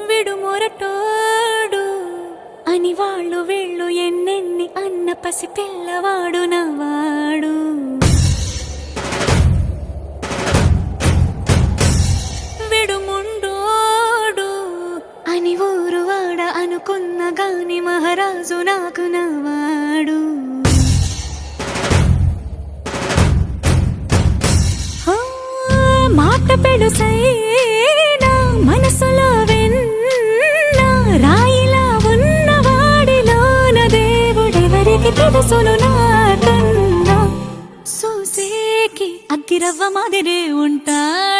విడు మొరటోడు అని వాళ్ళు వీళ్ళు ఎన్నెన్ని అన్న పసి పిల్లవాడు నవ్వాడు. విడు ముండోడు అని ఊరు వాడ అనుకున్న గాని మహారాజు నాకు నవ్వాడు. మాట పెడుసైనా మనసులో వెన్న రాయిలా ఉన్నవాడిలోన దేవుడెవరికి తెలుసును నాకన్నా. సూసేకి అగ్గిరవ్వ మాదిరే ఉంటాడు.